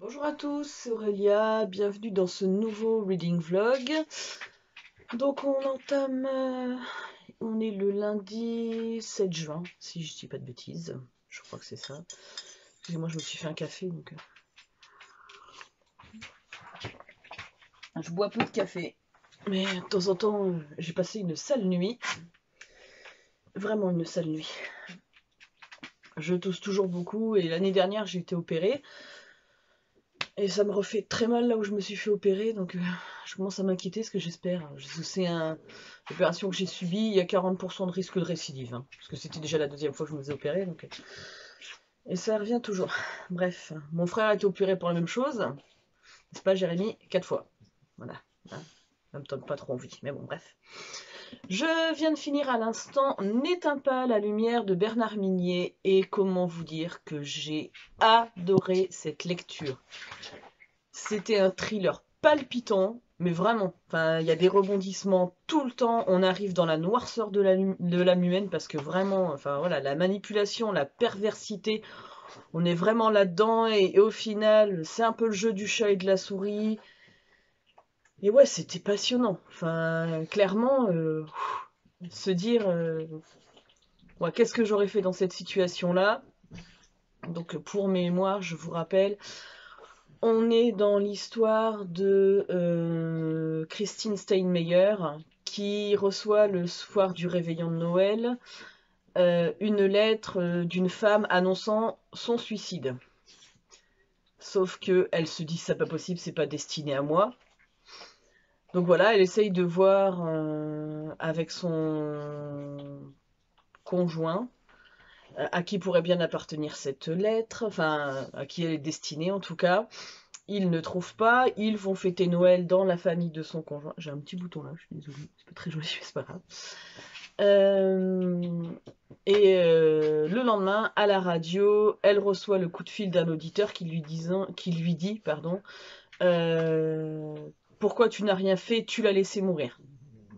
Bonjour à tous, c'est Aurélia, bienvenue dans ce nouveau reading vlog. Donc on est le lundi 7 juin, si je dis pas de bêtises, je crois que c'est ça. Excusez-moi, je me suis fait un café, donc je bois peu de café. Mais de temps en temps, j'ai passé une sale nuit, vraiment une sale nuit. Je tousse toujours beaucoup et l'année dernière j'ai été opérée. Et ça me refait très mal là où je me suis fait opérer, donc je commence à m'inquiéter, ce que j'espère. C'est une opération que j'ai subie, il y a 40% de risque de récidive, hein, parce que c'était déjà la deuxième fois que je me faisais opérer, donc... Et ça revient toujours. Bref, mon frère a été opéré pour la même chose, n'est-ce pas Jérémy? 4 fois. Voilà, hein, ça me donne pas trop envie, mais bon, bref. Je viens de finir à l'instant N'éteins pas la lumière de Bernard Minier, et comment vous dire que j'ai adoré cette lecture. C'était un thriller palpitant, mais vraiment. Enfin, il y a des rebondissements tout le temps. On arrive dans la noirceur de l'âme humaine parce que vraiment, enfin voilà, la manipulation, la perversité, on est vraiment là-dedans. Et au final, c'est un peu le jeu du chat et de la souris. Et ouais, c'était passionnant. Enfin, clairement, se dire, ouais, qu'est-ce que j'aurais fait dans cette situation-là? Donc, pour mémoire, je vous rappelle. On est dans l'histoire de Christine Steinmeier qui reçoit le soir du réveillon de Noël une lettre d'une femme annonçant son suicide. Sauf que elle se dit c'est pas possible, c'est pas destiné à moi. Donc voilà, elle essaye de voir avec son conjoint à qui pourrait bien appartenir cette lettre, enfin à qui elle est destinée en tout cas. Ils ne trouvent pas, ils vont fêter Noël dans la famille de son conjoint. J'ai un petit bouton là, je suis désolée, c'est pas très joli, mais c'est pas grave. Le lendemain, à la radio, elle reçoit le coup de fil d'un auditeur qui lui dit, pardon, pourquoi tu n'as rien fait, tu l'as laissé mourir.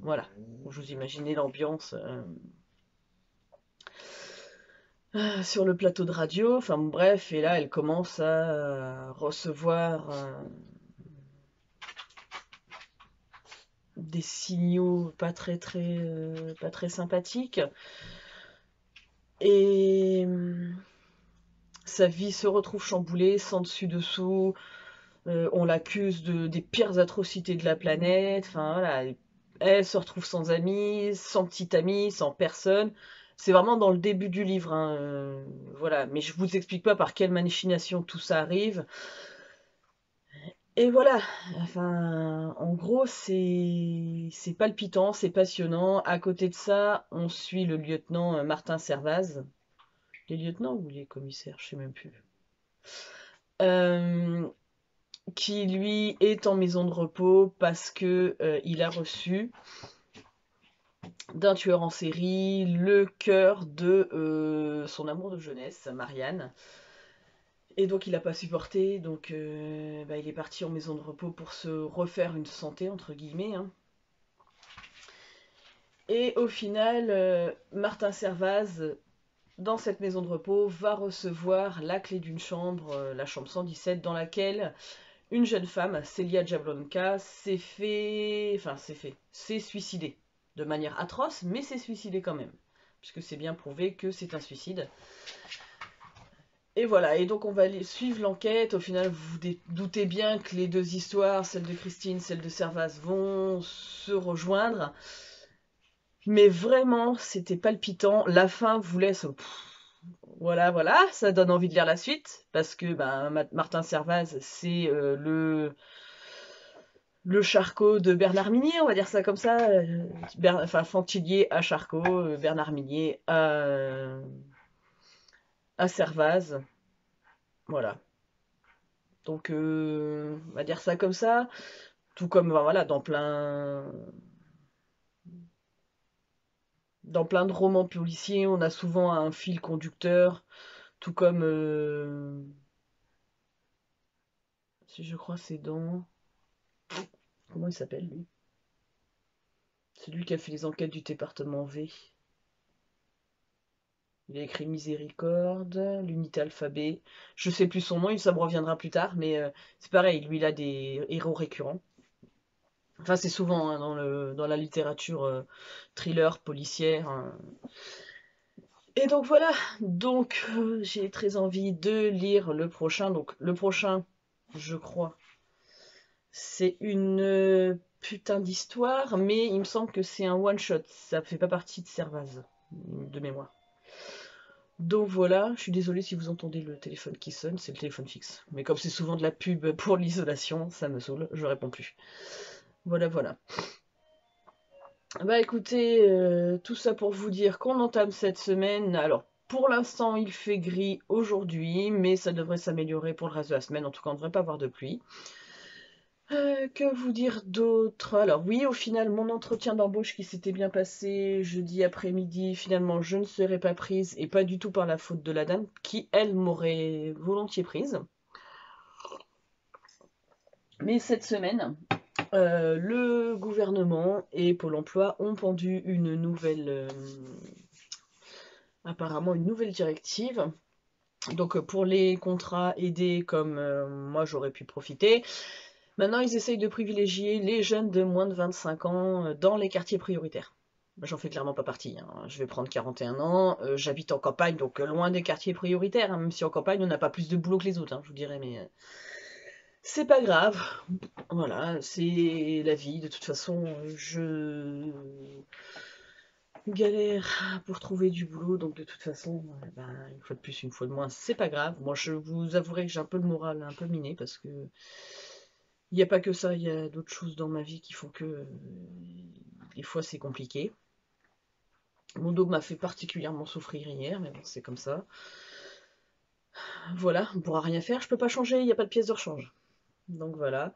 Voilà, je vous imaginez l'ambiance sur le plateau de radio. Enfin bref, et là, elle commence à recevoir des signaux pas très sympathiques. Et sa vie se retrouve chamboulée, sans dessus-dessous. On l'accuse des pires atrocités de la planète. Enfin voilà, elle se retrouve sans amis, sans petit ami, sans personne. C'est vraiment dans le début du livre, hein, voilà. Mais je vous explique pas par quelle machination tout ça arrive. Et voilà, enfin, en gros, c'est palpitant, c'est passionnant. À côté de ça, on suit le lieutenant Martin Servaz. Les lieutenants ou les commissaires, je sais même plus. Euh, qui lui est en maison de repos parce que il a reçu d'un tueur en série le cœur de son amour de jeunesse, Marianne. Et donc il n'a pas supporté, donc il est parti en maison de repos pour se refaire une santé, entre guillemets, hein. Et au final, Martin Servaz, dans cette maison de repos, va recevoir la clé d'une chambre, la chambre 117, dans laquelle une jeune femme, Celia Jablonka, s'est suicidée. De manière atroce, mais s'est suicidée quand même. Puisque c'est bien prouvé que c'est un suicide. Et voilà, et donc on va suivre l'enquête. Au final, vous vous doutez bien que les deux histoires, celle de Christine, celle de Servaz, vont se rejoindre. Mais vraiment, c'était palpitant. La fin vous laisse... Voilà, voilà, ça donne envie de lire la suite. Parce que Martin Servaz, c'est le Charcot de Bernard Minier, on va dire ça comme ça. Enfin, Fantillier à Charcot, Bernard Minier à Servaz. Voilà. Donc, on va dire ça comme ça. Tout comme, voilà, dans plein de romans policiers, on a souvent un fil conducteur. Tout comme, si je crois, c'est dans... Comment il s'appelle, lui? C'est lui qui a fait les enquêtes du département V. Il a écrit Miséricorde, l'unité alphabet. Je sais plus son nom, ça me reviendra plus tard, mais c'est pareil, lui il a des héros récurrents. Enfin, c'est souvent hein, dans la littérature thriller, policière. Hein. Et donc voilà, donc j'ai très envie de lire le prochain. Donc le prochain, je crois, c'est une putain d'histoire, mais il me semble que c'est un one-shot. Ça fait pas partie de Servaz, de mémoire. Donc voilà, je suis désolée si vous entendez le téléphone qui sonne, c'est le téléphone fixe. Mais comme c'est souvent de la pub pour l'isolation, ça me saoule, je réponds plus. Voilà, voilà. Bah écoutez, tout ça pour vous dire qu'on entame cette semaine. Alors, pour l'instant, il fait gris aujourd'hui, mais ça devrait s'améliorer pour le reste de la semaine. En tout cas, on ne devrait pas avoir de pluie. Que vous dire d'autre? Alors oui, au final, mon entretien d'embauche qui s'était bien passé jeudi après-midi, finalement, je ne serai pas prise, et pas du tout par la faute de la dame, qui, elle, m'aurait volontiers prise. Mais cette semaine, le gouvernement et Pôle emploi ont pendu une nouvelle, apparemment une nouvelle directive. Donc pour les contrats aidés comme moi j'aurais pu profiter, maintenant ils essayent de privilégier les jeunes de moins de 25 ans dans les quartiers prioritaires. J'en fais clairement pas partie, hein. Je vais prendre 41 ans, j'habite en campagne, donc loin des quartiers prioritaires, hein, même si en campagne on n'a pas plus de boulot que les autres, hein, je vous dirais, mais c'est pas grave. Voilà, c'est la vie. De toute façon, je galère pour trouver du boulot, donc de toute façon, ben, une fois de plus, une fois de moins, c'est pas grave. Moi, je vous avouerai que j'ai un peu le moral un peu miné parce que il n'y a pas que ça, il y a d'autres choses dans ma vie qui font que des fois c'est compliqué. Mon dos m'a fait particulièrement souffrir hier, mais bon, c'est comme ça. Voilà, on pourra rien faire, je peux pas changer, il n'y a pas de pièce de rechange. Donc voilà.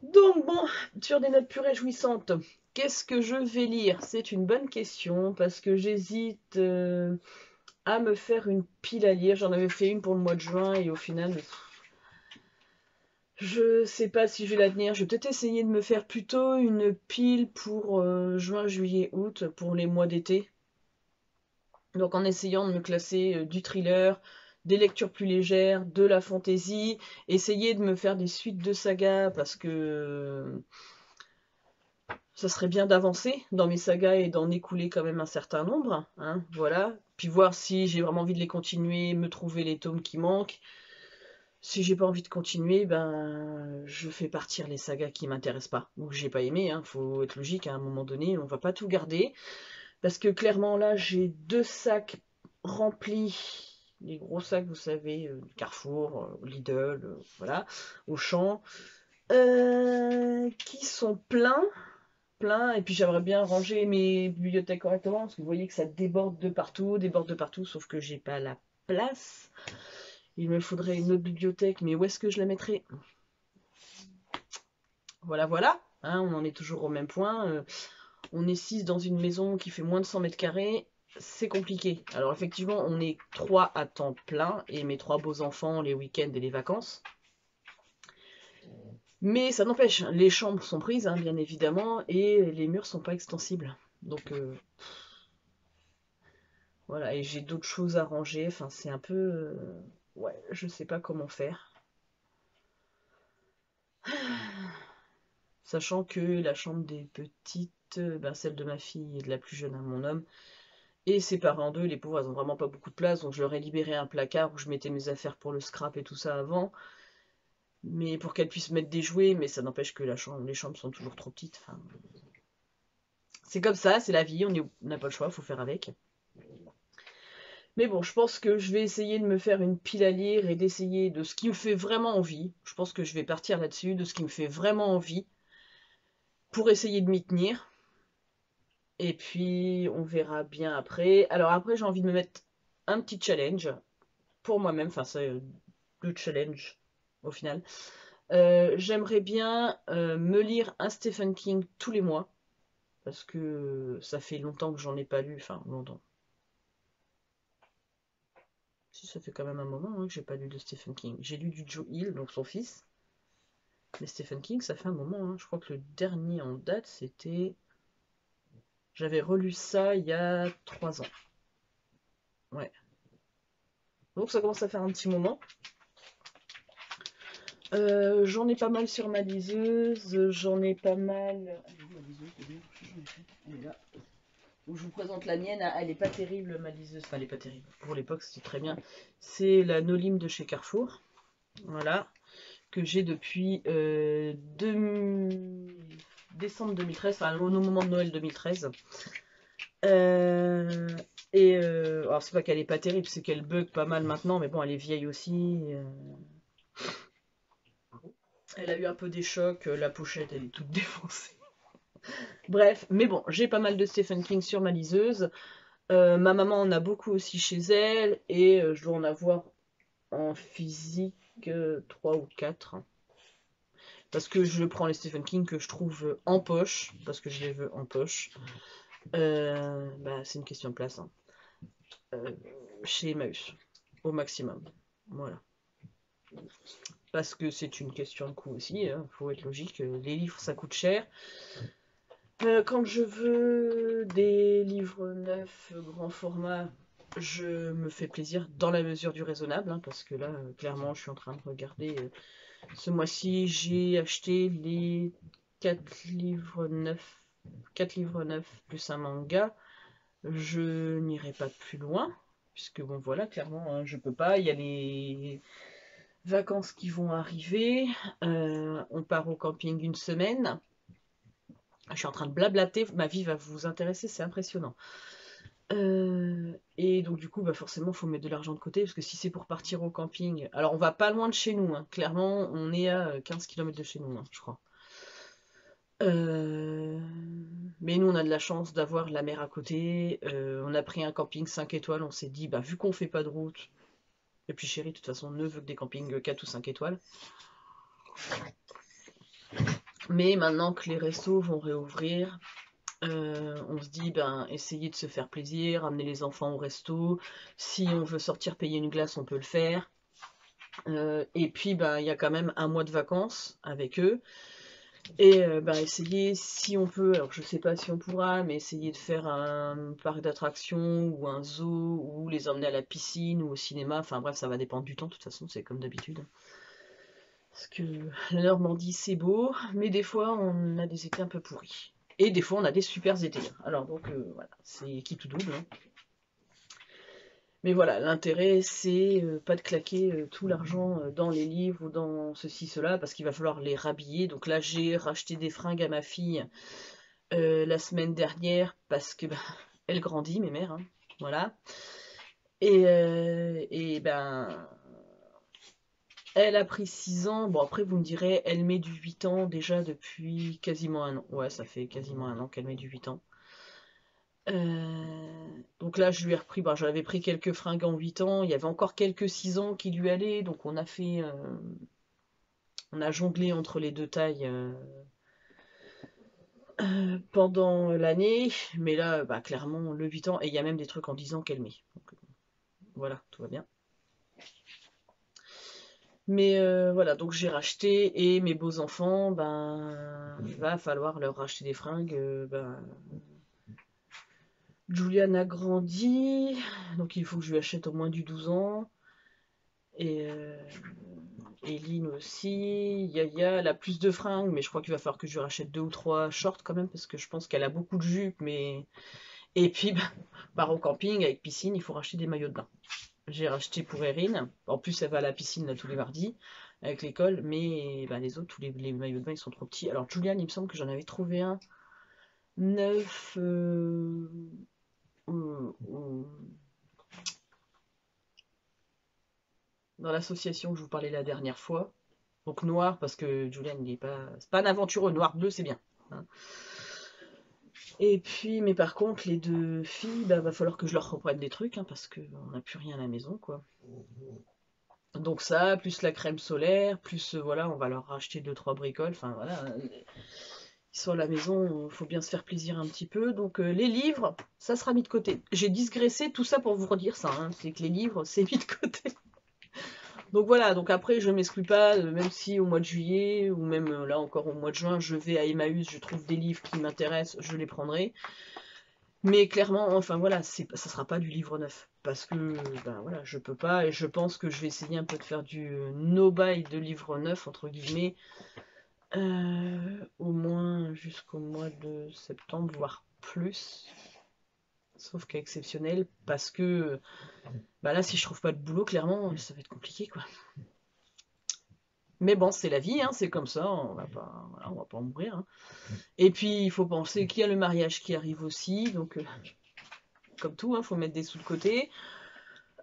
Donc bon, sur des notes plus réjouissantes, qu'est-ce que je vais lire? C'est une bonne question parce que j'hésite à me faire une pile à lire. J'en avais fait une pour le mois de juin et au final, je sais pas si je vais la tenir. Je vais peut-être essayer de me faire plutôt une pile pour juin, juillet, août, pour les mois d'été. Donc en essayant de me classer du thriller, des lectures plus légères, de la fantasy, essayer de me faire des suites de sagas parce que ça serait bien d'avancer dans mes sagas et d'en écouler quand même un certain nombre, hein, voilà. Puis voir si j'ai vraiment envie de les continuer, me trouver les tomes qui manquent. Si j'ai pas envie de continuer, ben je fais partir les sagas qui m'intéressent pas ou que j'ai pas aimé. Hein. Faut être logique, à un moment donné, on va pas tout garder. Parce que clairement là, j'ai 2 sacs remplis, les gros sacs, vous savez, Carrefour, Lidl, voilà, Auchan, qui sont plein, et puis j'aimerais bien ranger mes bibliothèques correctement, parce que vous voyez que ça déborde de partout, sauf que j'ai pas la place. Il me faudrait une autre bibliothèque, mais où est-ce que je la mettrais? Voilà, voilà, hein, on en est toujours au même point. On est 6 dans une maison qui fait moins de 100 mètres carrés, c'est compliqué. Alors effectivement, on est 3 à temps plein, et mes 3 beaux enfants, les week-ends et les vacances. Mais ça n'empêche, les chambres sont prises, hein, bien évidemment, et les murs sont pas extensibles. Donc voilà, et j'ai d'autres choses à ranger. Enfin, c'est un peu... ouais, je sais pas comment faire. Sachant que la chambre des petites, ben, celle de ma fille et de la plus jeune, hein, mon homme, est séparée en deux. Les pauvres, elles ont vraiment pas beaucoup de place, donc je leur ai libéré un placard où je mettais mes affaires pour le scrap et tout ça avant. Mais pour qu'elles puissent mettre des jouets, mais ça n'empêche que les chambres sont toujours trop petites. Enfin, c'est comme ça, c'est la vie, on n'a pas le choix, faut faire avec. Mais bon, je pense que je vais essayer de me faire une pile à lire et d'essayer de ce qui me fait vraiment envie. Je pense que je vais partir là-dessus, de ce qui me fait vraiment envie, pour essayer de m'y tenir. Et puis, on verra bien après. Alors après, j'ai envie de me mettre un petit challenge pour moi-même. Enfin, c'est le challenge au final. J'aimerais bien me lire un Stephen King tous les mois. Parce que ça fait longtemps que j'en ai pas lu. Enfin, longtemps. Si, ça fait quand même un moment hein, que j'ai pas lu de Stephen King. J'ai lu du Joe Hill, donc son fils. Mais Stephen King, ça fait un moment. Hein. Je crois que le dernier en date, c'était... J'avais relu ça il y a 3 ans. Ouais. Donc ça commence à faire un petit moment. J'en ai pas mal sur ma liseuse, j'en ai pas mal... Elle est là. Donc je vous présente la mienne, elle est pas terrible ma liseuse, enfin elle est pas terrible, pour l'époque c'était très bien. C'est la Nolim de chez Carrefour, voilà, que j'ai depuis décembre 2013, enfin au moment de Noël 2013. Alors c'est pas qu'elle est pas terrible, c'est qu'elle bug pas mal maintenant, mais bon elle est vieille aussi. Elle a eu un peu des chocs, la pochette elle est toute défoncée. Bref, mais bon, j'ai pas mal de Stephen King sur ma liseuse. Ma maman en a beaucoup aussi chez elle, et je dois en avoir en physique 3 ou 4. Parce que je prends les Stephen King que je trouve en poche, parce que je les veux en poche. C'est une question de place. Hein. Chez Emmaüs, au maximum. Voilà. Parce que c'est une question de coût aussi, hein, faut être logique. Les livres, ça coûte cher. Quand je veux des livres neufs, grand format, je me fais plaisir dans la mesure du raisonnable, hein, parce que là, clairement, je suis en train de regarder. Ce mois-ci, j'ai acheté les 4 livres neufs, 4 livres neufs plus un manga. Je n'irai pas plus loin, puisque bon, voilà, clairement, hein, je peux pas. Il y a les vacances qui vont arriver. On part au camping une semaine. Je suis en train de blablater, ma vie va vous intéresser, c'est impressionnant. Et donc du coup, forcément, il faut mettre de l'argent de côté, parce que si c'est pour partir au camping... Alors, on va pas loin de chez nous, hein. Clairement, on est à 15 km de chez nous, hein, je crois. Mais nous, on a de la chance d'avoir la mer à côté. On a pris un camping 5 étoiles, on s'est dit, vu qu'on fait pas de route... Et puis chérie, de toute façon, ne veut que des campings 4 ou 5 étoiles. Mais maintenant que les restos vont réouvrir, on se dit, essayer de se faire plaisir, amener les enfants au resto. Si on veut sortir payer une glace, on peut le faire. Et puis, il y a quand même un mois de vacances avec eux. Et essayer, si on peut, alors je sais pas si on pourra, mais essayer de faire un parc d'attractions ou un zoo, ou les emmener à la piscine ou au cinéma. Enfin bref, ça va dépendre du temps, de toute façon, c'est comme d'habitude. Parce que la Normandie, c'est beau, mais des fois, on a des étés un peu pourris. Et des fois, on a des super étés. Alors donc, voilà, c'est qui tout double. Hein. Mais voilà, l'intérêt, c'est pas de claquer tout l'argent dans les livres ou dans ceci, cela, parce qu'il va falloir les rhabiller. Donc là, j'ai racheté des fringues à ma fille la semaine dernière, parce que elle grandit, mes mères. Hein, voilà. Et elle a pris 6 ans. Bon, après, vous me direz, elle met du 8 ans déjà depuis quasiment un an. Ouais, ça fait quasiment un an qu'elle met du 8 ans. Donc là, je lui ai repris, j'en avais pris quelques fringues en 8 ans. Il y avait encore quelques 6 ans qui lui allaient. Donc on a fait... on a jonglé entre les deux tailles pendant l'année. Mais là, clairement, le 8 ans. Et il y a même des trucs en 10 ans qu'elle met. Donc, voilà, tout va bien. Mais voilà, donc j'ai racheté, et mes beaux enfants, il va falloir leur racheter des fringues. Juliane a grandi, donc il faut que je lui achète au moins du 12 ans. Et Eline aussi. Yaya, elle a plus de fringues, mais je crois qu'il va falloir que je lui rachète 2 ou 3 shorts quand même, parce que je pense qu'elle a beaucoup de jupes, mais... Et puis, part au camping avec piscine, il faut racheter des maillots de bain. J'ai racheté pour Erin. En plus, elle va à la piscine là, tous les mardis avec l'école, mais les autres, tous les maillots de bain, ils sont trop petits. Alors, Julian, il me semble que j'en avais trouvé un neuf dans l'association que je vous parlais la dernière fois. Donc, noir, parce que Julian, il est pas... C'est pas un aventureux. Noir-bleu, c'est bien. Hein. Et puis, mais par contre, les 2 filles, va falloir que je leur reprenne des trucs, hein, parce qu'on n'a plus rien à la maison, quoi. Donc ça, plus la crème solaire, plus voilà, on va leur racheter 2-3 bricoles. Enfin voilà, ils sont à la maison, il faut bien se faire plaisir un petit peu. Donc les livres, ça sera mis de côté. J'ai digressé tout ça pour vous redire ça, hein, c'est que les livres, c'est mis de côté. Donc voilà, donc après je m'exclus pas, même si au mois de juillet, ou même là encore au mois de juin, je vais à Emmaüs, je trouve des livres qui m'intéressent, je les prendrai. Mais clairement, enfin voilà, ça sera pas du livre neuf. Parce que, ben voilà, je peux pas, et je pense que je vais essayer un peu de faire du no-buy de livre neuf, entre guillemets, au moins jusqu'au mois de septembre, voire plus. Sauf cas exceptionnel, parce que, bah là, si je trouve pas de boulot, clairement, ça va être compliqué, quoi. Mais bon, c'est la vie, hein, c'est comme ça, on va pas, voilà, on va pas en mourir. Hein. Et puis, il faut penser qu'il y a le mariage qui arrive aussi, donc, comme tout, il faut mettre des sous de côté.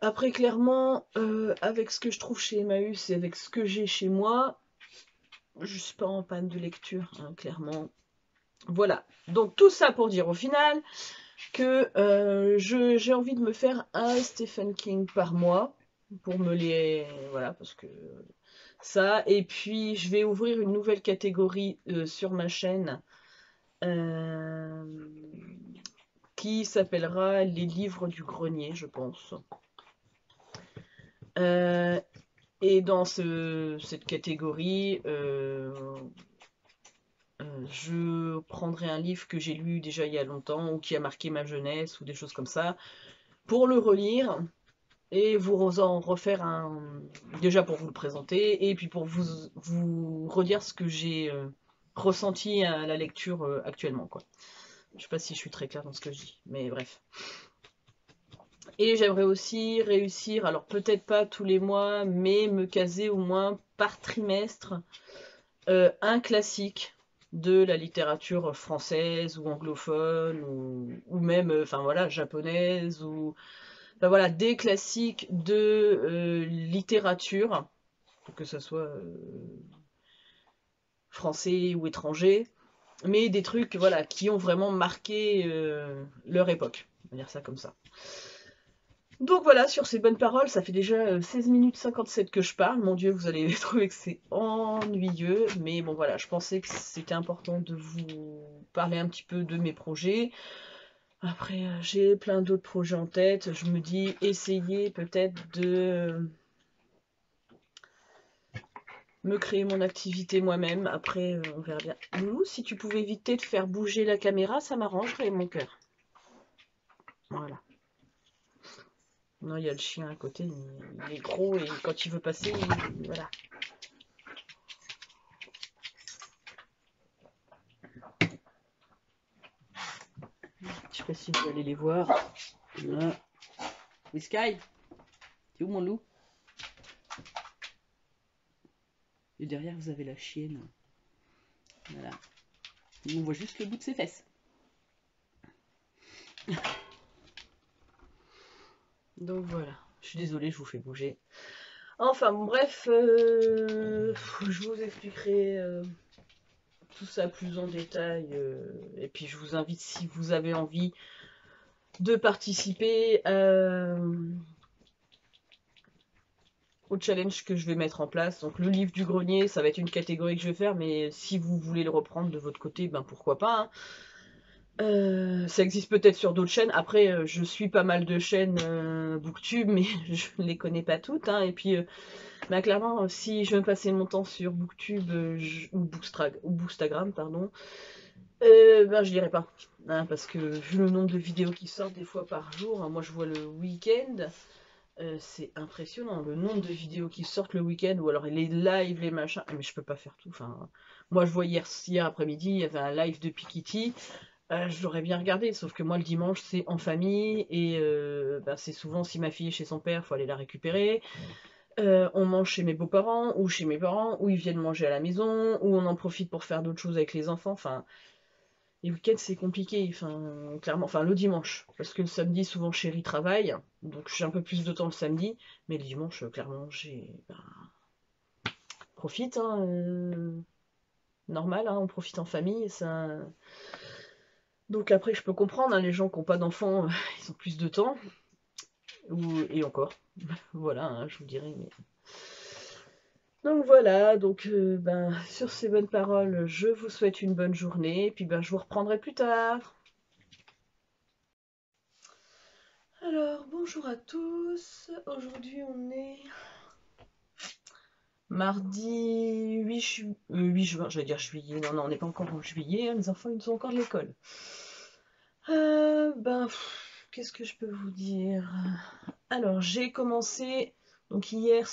Après, clairement, avec ce que je trouve chez Emmaüs et avec ce que j'ai chez moi, je suis pas en panne de lecture, hein, clairement. Voilà. Donc, tout ça pour dire au final que j'ai envie de me faire un Stephen King par mois pour me les... Voilà, parce que ça. Et puis, je vais ouvrir une nouvelle catégorie sur ma chaîne qui s'appellera les livres du grenier, je pense. Et dans cette catégorie, je prendrai un livre que j'ai lu déjà il y a longtemps ou qui a marqué ma jeunesse ou des choses comme ça pour le relire et vous en refaire un, déjà pour vous le présenter et puis pour vous redire ce que j'ai ressenti à la lecture actuellement, quoi. Je sais pas si je suis très claire dans ce que je dis, mais bref. Et j'aimerais aussi réussir, alors peut-être pas tous les mois, mais me caser au moins par trimestre un classique de la littérature française ou anglophone ou même, enfin voilà, japonaise ou enfin, voilà, des classiques de littérature, que ce soit français ou étranger, mais des trucs voilà qui ont vraiment marqué leur époque, on va dire ça comme ça. Donc voilà, sur ces bonnes paroles, ça fait déjà 16 minutes 57 que je parle. Mon Dieu, vous allez trouver que c'est ennuyeux. Mais bon voilà, je pensais que c'était important de vous parler un petit peu de mes projets. Après, j'ai plein d'autres projets en tête. Je me dis, essayer peut-être de me créer mon activité moi-même. Après, on verra bien. Loulou, si tu pouvais éviter de faire bouger la caméra, ça m'arrangerait mon cœur. Voilà. Non, il y a le chien à côté, il est gros et quand il veut passer, voilà. Je sais pas si vous allez les voir. Là. Mais Sky, c'est où mon loup? Et derrière, vous avez la chienne. Voilà. Et on voit juste le bout de ses fesses. Donc voilà. Je suis désolée, je vous fais bouger. Enfin, bon, bref, je vous expliquerai tout ça plus en détail. Et puis, je vous invite, si vous avez envie, de participer au challenge que je vais mettre en place. Donc, le livre du grenier, ça va être une catégorie que je vais faire. Mais si vous voulez le reprendre de votre côté, ben pourquoi pas, hein. Ça existe peut-être sur d'autres chaînes. Après, je suis pas mal de chaînes Booktube, mais je ne les connais pas toutes. Hein. Et puis, bah, clairement, si je veux passer mon temps sur Booktube ou Bookstagram, pardon, ben, je lirai pas. Hein, parce que vu le nombre de vidéos qui sortent des fois par jour, hein, moi je vois le week-end, c'est impressionnant. Le nombre de vidéos qui sortent le week-end, ou alors les lives, les machins. Mais je peux pas faire tout. Enfin, moi je vois hier après-midi, il y avait un live de Pikitty. Je l'aurais bien regardé, sauf que moi le dimanche c'est en famille et bah, c'est souvent si ma fille est chez son père, il faut aller la récupérer. On mange chez mes beaux-parents ou chez mes parents, ou ils viennent manger à la maison, ou on en profite pour faire d'autres choses avec les enfants. Enfin, les week-ends c'est compliqué, enfin, clairement, enfin le dimanche, parce que le samedi souvent Chéri travaille, donc j'ai un peu plus de temps le samedi, mais le dimanche clairement j'ai... Ben, profite, hein, normal, hein, on profite en famille, ça... Donc après, je peux comprendre, hein, les gens qui n'ont pas d'enfants, ils ont plus de temps. Et encore. Voilà, hein, je vous dirais. Mais... Donc voilà, donc ben, sur ces bonnes paroles, je vous souhaite une bonne journée. Et puis ben, je vous reprendrai plus tard. Alors, bonjour à tous. Aujourd'hui, on est mardi 8 juin. J'allais dire juillet. Non, non, on n'est pas encore en juillet. Hein, les enfants, ils sont encore de l'école. Qu'est-ce que je peux vous dire? Alors, j'ai commencé, donc hier,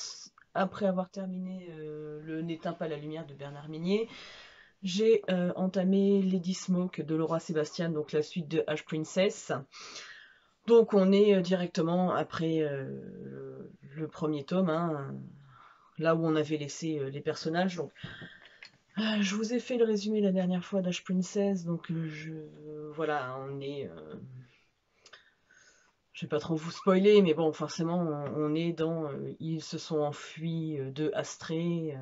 après avoir terminé le N'éteins pas la lumière de Bernard Minier, j'ai entamé Lady Smoke de Laura Sébastien, donc la suite de Ash Princess. Donc on est directement après le premier tome, hein, là où on avait laissé les personnages. Donc, je vous ai fait le résumé la dernière fois d'Ash Princess, donc voilà, on est... je vais pas trop vous spoiler, mais bon, forcément, on est dans... ils se sont enfuis de Astrée,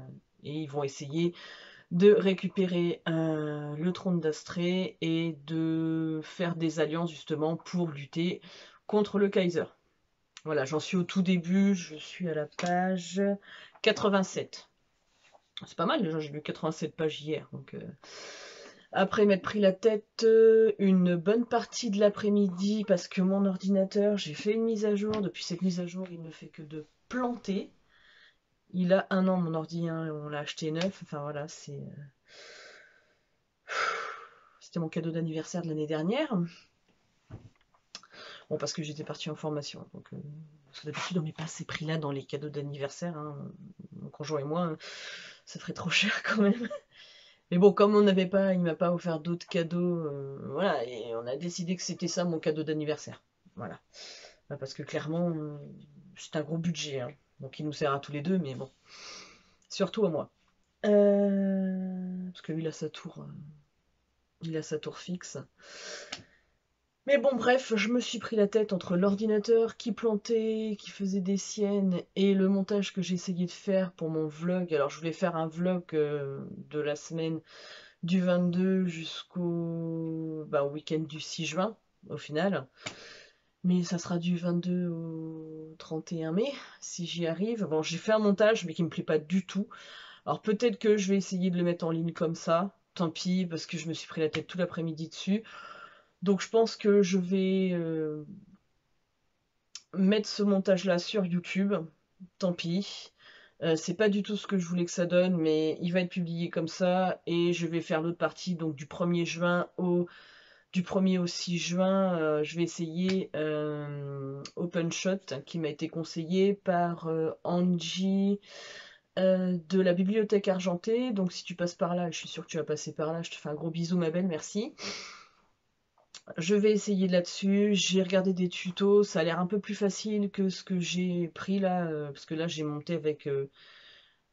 et ils vont essayer de récupérer le trône d'Astrée et de faire des alliances, justement, pour lutter contre le Kaiser. Voilà, j'en suis au tout début, je suis à la page 87. C'est pas mal déjà, j'ai lu 87 pages hier, donc... Après m'être pris la tête une bonne partie de l'après-midi parce que mon ordinateur, j'ai fait une mise à jour. Depuis cette mise à jour, il ne fait que de planter. Il a 1 an mon ordi, hein, on l'a acheté neuf. Enfin voilà, c'était mon cadeau d'anniversaire de l'année dernière. Bon, parce que j'étais partie en formation. Donc, parce que d'habitude, on met pas ces prix-là dans les cadeaux d'anniversaire. Hein. Mon conjoint et moi, ça ferait trop cher quand même. Mais bon, comme on n'avait pas, il m'a pas offert d'autres cadeaux, voilà, et on a décidé que c'était ça mon cadeau d'anniversaire. Voilà. Parce que clairement, c'est un gros budget, hein. Donc il nous sert à tous les deux, mais bon. Surtout à moi. Parce que lui, il a sa tour fixe. Mais bon, bref, je me suis pris la tête entre l'ordinateur qui plantait, qui faisait des siennes, et le montage que j'ai essayé de faire pour mon vlog. Alors, je voulais faire un vlog de la semaine du 22 jusqu'au week-end du 6 juin, au final. Mais ça sera du 22 au 31 mai, si j'y arrive. Bon, j'ai fait un montage, mais qui me plaît pas du tout. Alors peut-être que je vais essayer de le mettre en ligne comme ça. Tant pis, parce que je me suis pris la tête tout l'après-midi dessus. Donc je pense que je vais mettre ce montage-là sur YouTube. Tant pis. C'est pas du tout ce que je voulais que ça donne, mais il va être publié comme ça. Et je vais faire l'autre partie, donc du 1er juin du 1er au 6 juin, je vais essayer Open Shot, qui m'a été conseillé par Angie de la Bibliothèque Argentée. Donc si tu passes par là, je suis sûre que tu vas passer par là, je te fais un gros bisou ma belle, merci. Je vais essayer là-dessus, j'ai regardé des tutos, ça a l'air un peu plus facile que ce que j'ai pris là, parce que là j'ai monté avec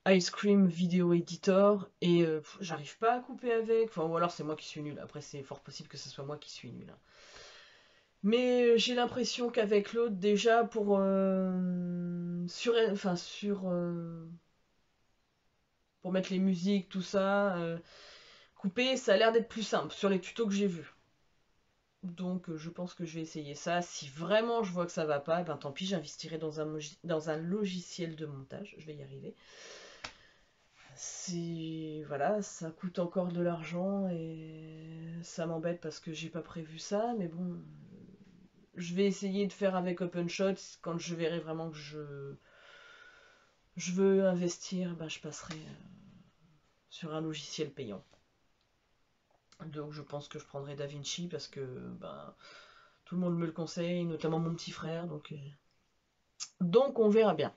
Ice Cream Video Editor, et j'arrive pas à couper avec, enfin, ou alors c'est moi qui suis nul, après c'est fort possible que ce soit moi qui suis nul. Hein. Mais j'ai l'impression qu'avec l'autre, déjà, pour mettre les musiques, tout ça, couper, ça a l'air d'être plus simple sur les tutos que j'ai vus. Donc je pense que je vais essayer ça. Si vraiment je vois que ça va pas, ben tant pis, j'investirai dans un logiciel de montage. Je vais y arriver. Voilà, ça coûte encore de l'argent et ça m'embête parce que j'ai pas prévu ça, mais bon, je vais essayer de faire avec OpenShot. Quand je verrai vraiment que je veux investir, ben je passerai sur un logiciel payant. Donc je pense que je prendrai DaVinci parce que ben, tout le monde me le conseille, notamment mon petit frère. Donc on verra bien.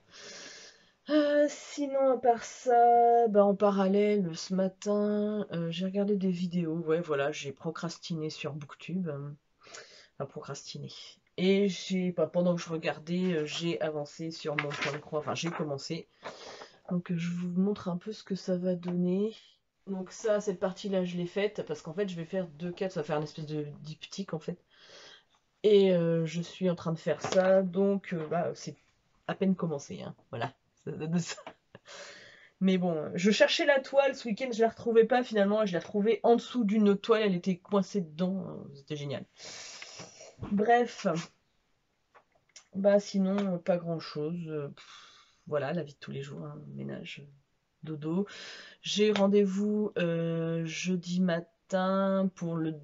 Sinon, à part ça, bah, en parallèle, ce matin, j'ai regardé des vidéos. Ouais, voilà, j'ai procrastiné sur Booktube. Enfin, procrastiné. Et pendant que je regardais, j'ai avancé sur mon point de croix. Enfin, j'ai commencé. Donc, je vous montre un peu ce que ça va donner. Donc ça, cette partie-là, je l'ai faite parce qu'en fait, je vais faire 2 quêtes. Ça va faire une espèce de diptyque, en fait. Et je suis en train de faire ça. Donc, c'est à peine commencé. Hein. Voilà. Ça donne ça. Mais bon, je cherchais la toile ce week-end, je la retrouvais pas finalement, je l'ai retrouvée en dessous d'une autre toile, elle était coincée dedans, c'était génial. Bref, bah sinon pas grand-chose. Voilà, la vie de tous les jours, hein, ménage, dodo. J'ai rendez-vous jeudi matin pour le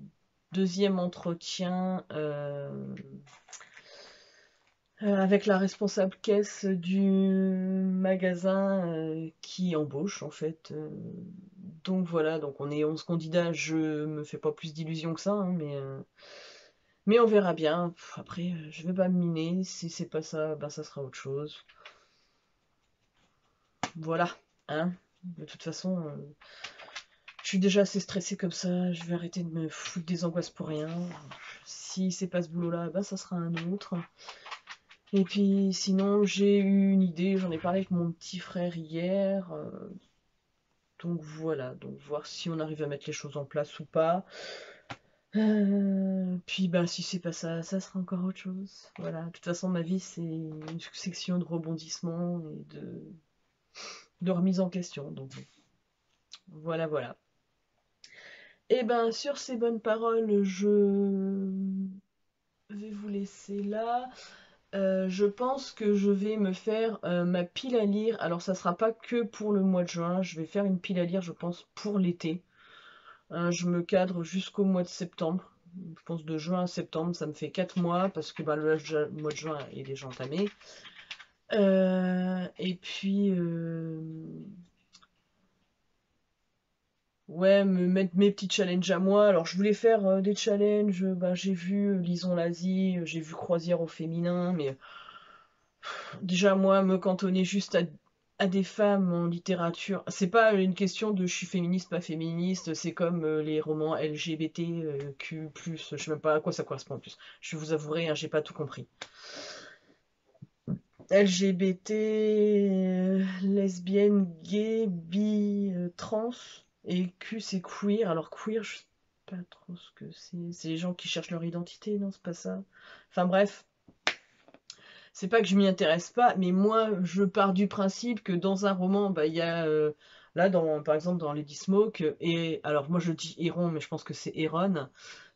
deuxième entretien avec la responsable caisse du magasin qui embauche en fait. Donc voilà, donc on est 11 candidats, je me fais pas plus d'illusions que ça, hein, mais Mais on verra bien. Après, je vais pas me miner. Si c'est pas ça, ben ça sera autre chose. Voilà. Hein. De toute façon, je suis déjà assez stressée comme ça. Je vais arrêter de me foutre des angoisses pour rien. Si c'est pas ce boulot-là, ben ça sera un autre. Et puis sinon, j'ai eu une idée. J'en ai parlé avec mon petit frère hier. Donc voilà. Donc voir si on arrive à mettre les choses en place ou pas. Puis ben si c'est pas ça, ça sera encore autre chose. Voilà, de toute façon ma vie c'est une succession de rebondissements et de remise en question. Donc voilà, voilà. Et ben sur ces bonnes paroles, je vais vous laisser là. Je pense que je vais me faire ma pile à lire. Alors ça sera pas que pour le mois de juin, je vais faire une pile à lire, je pense, pour l'été. Je me cadre jusqu'au mois de septembre. Je pense de juin à septembre, ça me fait 4 mois parce que bah, le mois de juin est déjà entamé. Et puis, ouais, me mettre mes petits challenges à moi. Alors, je voulais faire des challenges. Bah, j'ai vu Lisons l'Asie, j'ai vu Croisière au féminin, mais déjà, moi, me cantonner juste à des femmes en littérature, c'est pas une question de je suis féministe, pas féministe, c'est comme les romans LGBTQ+, je sais même pas à quoi ça correspond en plus. Je vous avouerai, hein, j'ai pas tout compris. LGBT, lesbienne, gay, bi, trans, et Q c'est queer. Alors queer, je sais pas trop ce que c'est. C'est les gens qui cherchent leur identité, non, c'est pas ça. Enfin bref, c'est pas que je m'y intéresse pas, mais moi je pars du principe que dans un roman, bah il y a là par exemple dans Lady Smoke et alors moi je dis Héron, mais je pense que c'est Héron, parce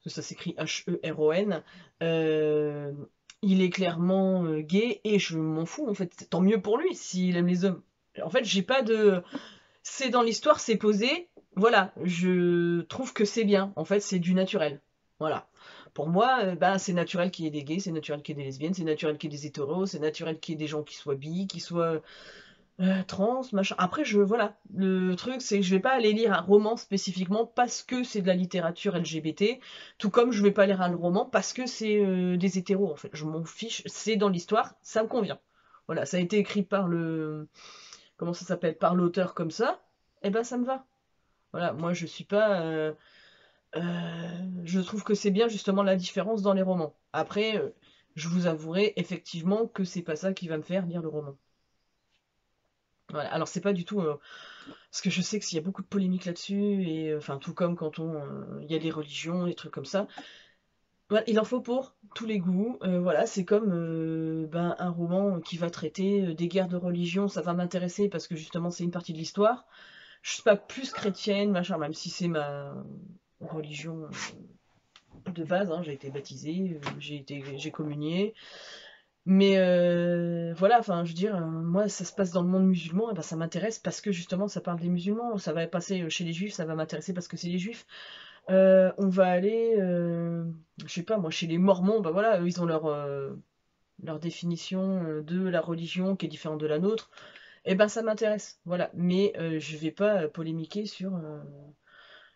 que ça s'écrit H-E-R-O-N. euh, il est clairement gay et je m'en fous en fait. Tant mieux pour lui s'il aime les hommes. En fait, j'ai pas de. C'est dans l'histoire, c'est posé. Voilà, je trouve que c'est bien. En fait, c'est du naturel. Voilà. Pour moi, bah, c'est naturel qu'il y ait des gays, c'est naturel qu'il y ait des lesbiennes, c'est naturel qu'il y ait des hétéros, c'est naturel qu'il y ait des gens qui soient bi, qui soient trans, machin. Après, voilà. Le truc, c'est que je vais pas aller lire un roman spécifiquement parce que c'est de la littérature LGBT, tout comme je vais pas lire un roman parce que c'est des hétéros, en fait. Je m'en fiche, c'est dans l'histoire, ça me convient. Voilà, ça a été écrit par le comment ça s'appelle, par l'auteur comme ça, eh ben ça me va. Voilà, moi je suis pas. Je trouve que c'est bien justement la différence dans les romans. Après, je vous avouerai effectivement que c'est pas ça qui va me faire lire le roman. Voilà. Alors c'est pas du tout. Parce que je sais qu'il y a beaucoup de polémiques là-dessus, et enfin tout comme quand il y a les religions, des trucs comme ça. Voilà, il en faut pour tous les goûts. Voilà, c'est comme ben, un roman qui va traiter des guerres de religion, ça va m'intéresser parce que justement c'est une partie de l'histoire. Je suis pas plus chrétienne, machin, même si c'est ma religion de base, hein, j'ai été baptisée, j'ai communié. Mais voilà, enfin, je veux dire, moi, ça se passe dans le monde musulman, et ben ça m'intéresse parce que justement, ça parle des musulmans. Ça va passer chez les juifs, ça va m'intéresser parce que c'est les juifs. On va aller, je sais pas, moi, chez les mormons, ben voilà, eux, ils ont leur définition de la religion qui est différente de la nôtre. Et ben ça m'intéresse, voilà. Mais je vais pas polémiquer sur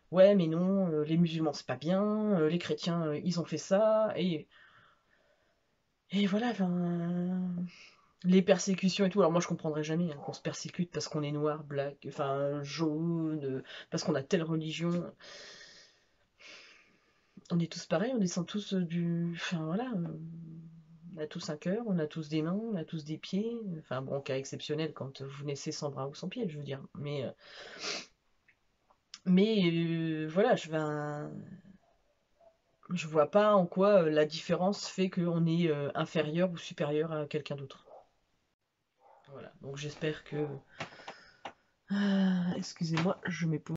ouais, mais non, les musulmans c'est pas bien, les chrétiens ils ont fait ça, et voilà, enfin, les persécutions et tout. Alors moi je comprendrai jamais hein, qu'on se persécute parce qu'on est noir, black, enfin jaune, parce qu'on a telle religion. On est tous pareils, on descend tous du. Enfin voilà, on a tous un cœur, on a tous des mains, on a tous des pieds. Enfin bon, cas exceptionnel quand vous naissez sans bras ou sans pieds, je veux dire. Mais voilà, je vois pas en quoi la différence fait qu'on est inférieur ou supérieur à quelqu'un d'autre. Voilà, donc j'espère que. Excusez-moi, je m'éponge.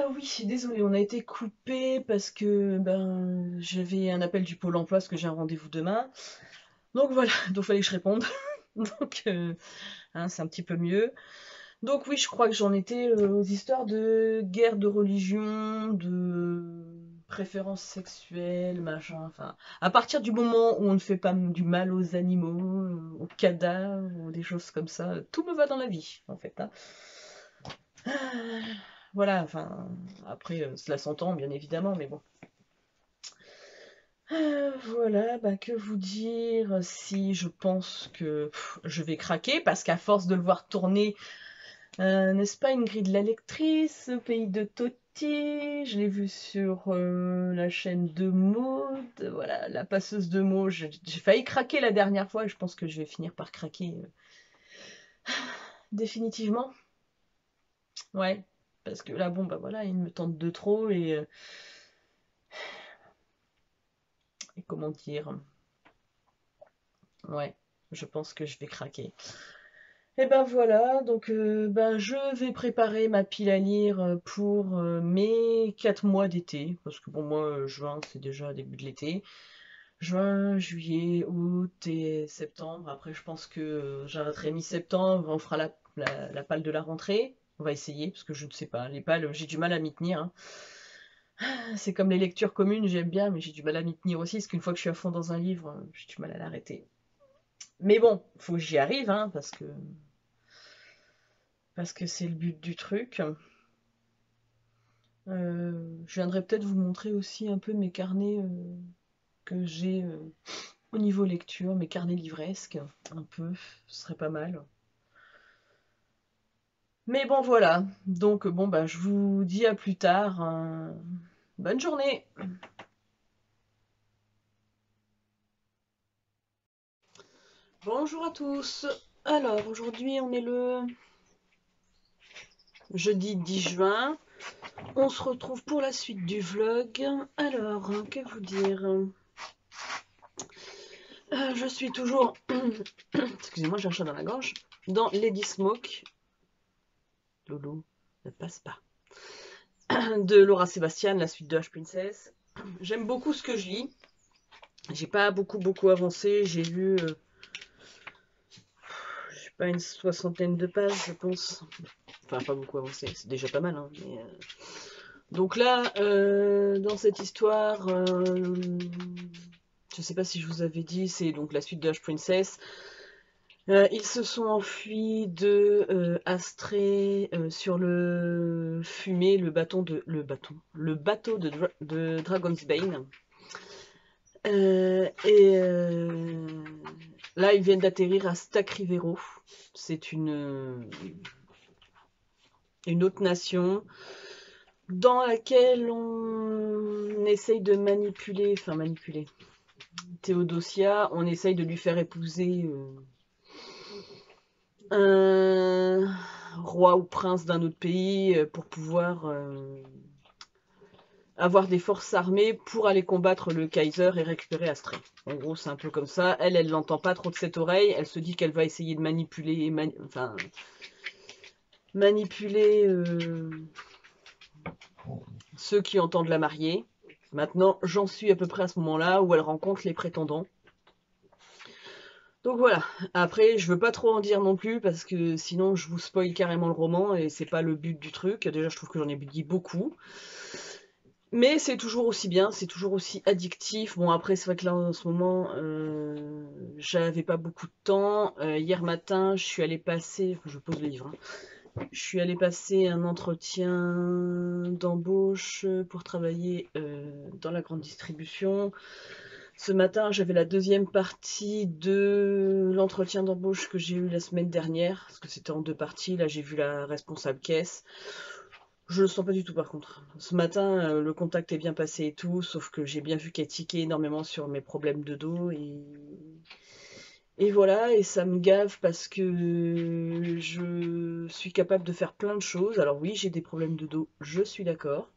Oui, désolé, on a été coupé parce que ben j'avais un appel du Pôle emploi parce que j'ai un rendez-vous demain. Donc voilà, donc fallait que je réponde. Donc hein, c'est un petit peu mieux. Donc oui, je crois que j'en étais aux histoires de guerre de religion, de préférences sexuelles, machin. Enfin, à partir du moment où on ne fait pas du mal aux animaux, aux cadavres, ou des choses comme ça, tout me va dans la vie, en fait. Hein. Voilà, enfin, après, cela s'entend, bien évidemment, mais bon. Voilà, bah que vous dire si je pense que je vais craquer parce qu'à force de le voir tourner, n'est-ce pas une grille de la lectrice, au pays de Toti, je l'ai vu sur la chaîne de Maud, voilà, la passeuse de mots, j'ai failli craquer la dernière fois et je pense que je vais finir par craquer définitivement. Ouais, parce que là, bon, bah voilà, il me tente de trop et comment dire, ouais, je pense que je vais craquer. Et ben voilà, donc ben, je vais préparer ma pile à lire pour mes 4 mois d'été, parce que pour moi, juin, c'est déjà début de l'été. Juin, juillet, août et septembre. Après, je pense que j'arrêterai mi-septembre, on fera la palle de la rentrée. On va essayer, parce que je ne sais pas, les pales, j'ai du mal à m'y tenir, hein. C'est comme les lectures communes, j'aime bien, mais j'ai du mal à m'y tenir aussi, parce qu'une fois que je suis à fond dans un livre, j'ai du mal à l'arrêter. Mais bon, faut que j'y arrive, hein, parce que c'est le but du truc. Je viendrai peut-être vous montrer aussi un peu mes carnets que j'ai au niveau lecture, mes carnets livresques, un peu, ce serait pas mal. Mais bon voilà, donc bon bah je vous dis à plus tard. Bonne journée. Bonjour à tous. Alors aujourd'hui on est le jeudi 10 juin. On se retrouve pour la suite du vlog. Alors, que vous dire, je suis toujours, excusez-moi j'ai un chat dans la gorge, dans Lady Smoke. Lolo ne passe pas. De Laura Sébastien, la suite de H-Princess. J'aime beaucoup ce que je lis. J'ai pas beaucoup avancé. J'ai lu, je sais pas, une soixantaine de pages, je pense. Enfin, pas beaucoup avancé, c'est déjà pas mal. Hein, mais, donc là, dans cette histoire, je sais pas si je vous avais dit, c'est donc la suite de H-Princess. Ils se sont enfuis de Astrée sur le fumé, le bateau de Dragon's Bane. Là, ils viennent d'atterrir à Stack Rivero. C'est une autre nation dans laquelle on essaye de manipuler, Théodosia, on essaye de lui faire épouser un roi ou prince d'un autre pays pour pouvoir avoir des forces armées pour aller combattre le Kaiser et récupérer Astrée. En gros, c'est un peu comme ça. Elle l'entend pas trop de cette oreille. Elle se dit qu'elle va essayer de manipuler, ceux qui entendent la marier. Maintenant, j'en suis à peu près à ce moment-là où elle rencontre les prétendants. Donc voilà. Après, je veux pas trop en dire non plus parce que sinon je vous spoil carrément le roman et c'est pas le but du truc. Déjà, je trouve que j'en ai dit beaucoup. Mais c'est toujours aussi bien, c'est toujours aussi addictif. Bon, après, c'est vrai que là, en ce moment, j'avais pas beaucoup de temps. Hier matin, je suis allée passer, je pose le livre, hein. Je suis allée passer un entretien d'embauche pour travailler dans la grande distribution. Ce matin, j'avais la deuxième partie de l'entretien d'embauche que j'ai eu la semaine dernière, parce que c'était en deux parties. Là, j'ai vu la responsable caisse. Je le sens pas du tout par contre. Ce matin, le contact est bien passé et tout, sauf que j'ai bien vu qu'elle tiquait énormément sur mes problèmes de dos et voilà, et ça me gave parce que je suis capable de faire plein de choses. Alors oui, j'ai des problèmes de dos, je suis d'accord,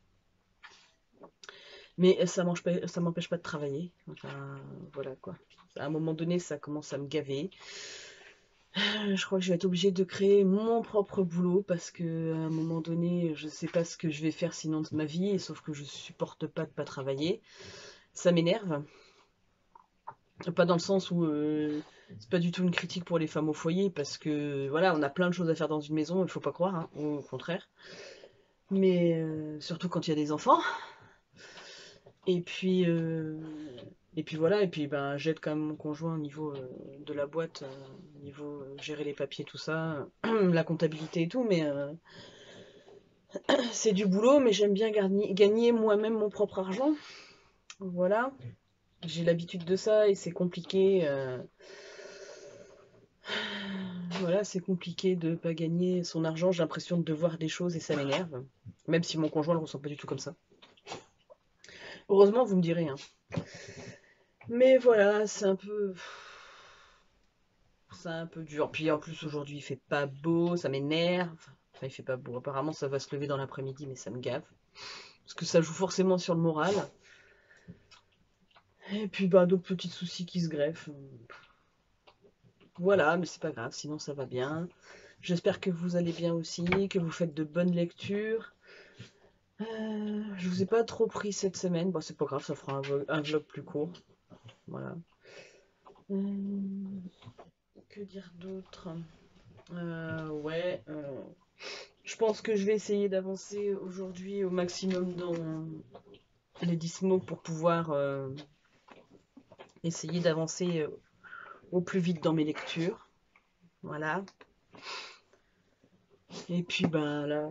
mais ça m'empêche pas de travailler. Enfin, voilà quoi. À un moment donné, ça commence à me gaver. Je crois que je vais être obligée de créer mon propre boulot parce que à un moment donné, je sais pas ce que je vais faire sinon de ma vie, et sauf que je supporte pas de pas travailler. Ça m'énerve. Pas dans le sens où c'est pas du tout une critique pour les femmes au foyer parce que voilà, on a plein de choses à faire dans une maison, il faut pas croire, hein, au contraire. Mais surtout quand il y a des enfants. Et puis voilà, et puis ben j'aide quand même mon conjoint au niveau de la boîte, au niveau gérer les papiers, tout ça, la comptabilité et tout, mais c'est du boulot, mais j'aime bien gagner moi-même mon propre argent. Voilà. J'ai l'habitude de ça et c'est compliqué. Voilà, c'est compliqué de pas gagner son argent. J'ai l'impression de devoir des choses et ça m'énerve. Même si mon conjoint le ressent pas du tout comme ça. Heureusement, vous me direz, hein. Mais voilà, c'est un peu dur. Puis en plus, aujourd'hui, il fait pas beau, ça m'énerve. Enfin, il fait pas beau. Apparemment, ça va se lever dans l'après-midi, mais ça me gave. Parce que ça joue forcément sur le moral. Et puis, bah, d'autres petits soucis qui se greffent. Voilà, mais c'est pas grave, sinon ça va bien. J'espère que vous allez bien aussi, que vous faites de bonnes lectures. Je vous ai pas trop pris cette semaine. Bon, c'est pas grave, ça fera un vlog plus court. Voilà. Que dire d'autre? Ouais. Je pense que je vais essayer d'avancer aujourd'hui au maximum dans les 10 mots pour pouvoir essayer d'avancer au plus vite dans mes lectures. Voilà. Et puis ben là,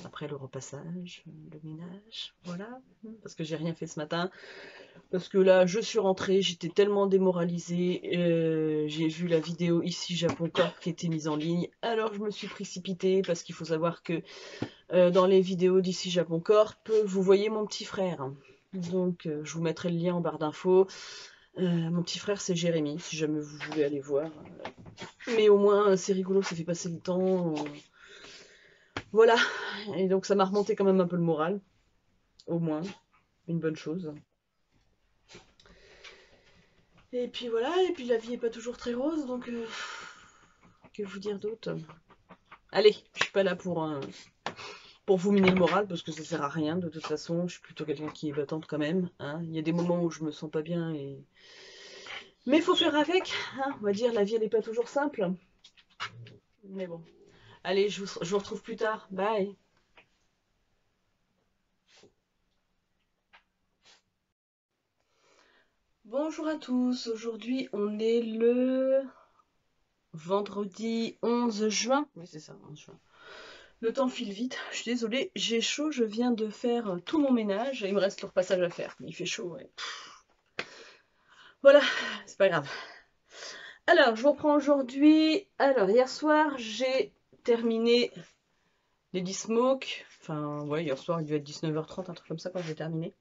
après le repassage, le ménage, voilà. Parce que j'ai rien fait ce matin. Parce que là, je suis rentrée, j'étais tellement démoralisée. J'ai vu la vidéo Ici Japon Corp qui était mise en ligne. Alors je me suis précipitée parce qu'il faut savoir que dans les vidéos d'Ici Japon Corp, vous voyez mon petit frère. Donc je vous mettrai le lien en barre d'infos. Mon petit frère c'est Jérémy, si jamais vous voulez aller voir. Mais au moins c'est rigolo, ça fait passer le temps. Voilà, et donc ça m'a remonté quand même un peu le moral. Au moins, une bonne chose. Et puis voilà, et puis la vie est pas toujours très rose, donc que vous dire d'autre? Allez, je suis pas là pour vous miner le moral, parce que ça sert à rien, de toute façon, je suis plutôt quelqu'un qui est battante quand même, hein. Il y a des moments où je me sens pas bien, mais faut faire avec, hein. On va dire, la vie elle est pas toujours simple. Mais bon. Allez, je vous retrouve plus tard, bye. Bonjour à tous, aujourd'hui on est le vendredi 11 juin. Oui c'est ça, 11 juin. Le temps file vite, je suis désolée, j'ai chaud, je viens de faire tout mon ménage et il me reste le repassage à faire. Il fait chaud, ouais. Voilà, c'est pas grave. Alors, je vous reprends aujourd'hui. Alors, hier soir, j'ai terminé Lady Smoke. Enfin, ouais, hier soir, il devait être 19h30, un truc comme ça quand j'ai terminé.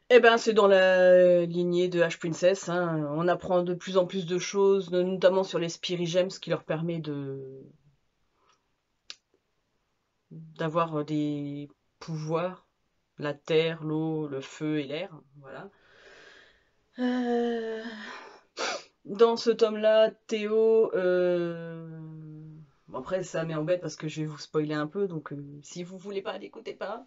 Eh ben, c'est dans la lignée de H-Princess, hein. On apprend de plus en plus de choses, notamment sur les Spirit Gems, ce qui leur permet d'avoir des pouvoirs. La terre, l'eau, le feu et l'air. Voilà. Dans ce tome-là, Théo... Bon, après, ça m'embête parce que je vais vous spoiler un peu, donc si vous voulez pas, n'écoutez pas.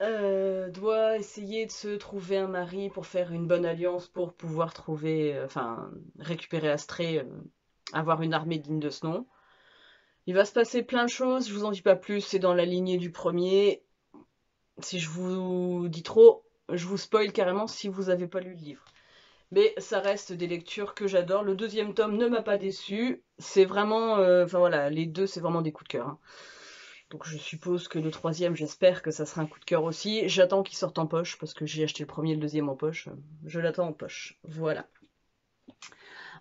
Doit essayer de se trouver un mari pour faire une bonne alliance pour pouvoir trouver... Enfin, récupérer Astrée, avoir une armée digne de ce nom. Il va se passer plein de choses, je vous en dis pas plus, c'est dans la lignée du premier. Si je vous dis trop, je vous spoil carrément si vous n'avez pas lu le livre. Mais ça reste des lectures que j'adore. Le deuxième tome ne m'a pas déçu. C'est vraiment... Enfin voilà, les deux, c'est vraiment des coups de cœur, hein. Donc je suppose que le troisième, j'espère que ça sera un coup de cœur aussi. J'attends qu'il sorte en poche, parce que j'ai acheté le premier et le deuxième en poche. Je l'attends en poche. Voilà.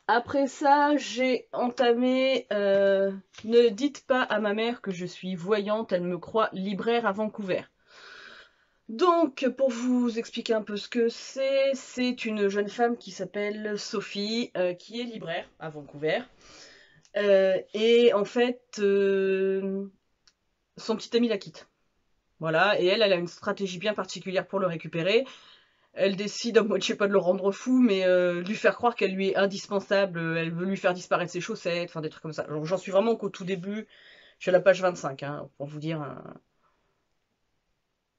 Après ça, j'ai entamé... Ne dites pas à ma mère que je suis voyante, elle me croit libraire à Vancouver. Donc, pour vous expliquer un peu ce que c'est une jeune femme qui s'appelle Sophie, qui est libraire à Vancouver. Et en fait, son petit ami la quitte. Voilà, et elle a une stratégie bien particulière pour le récupérer. Elle décide, moi je sais pas de le rendre fou, mais de lui faire croire qu'elle lui est indispensable, elle veut lui faire disparaître ses chaussettes, enfin des trucs comme ça. J'en suis vraiment qu'au tout début, je suis à la page 25, hein, pour vous dire...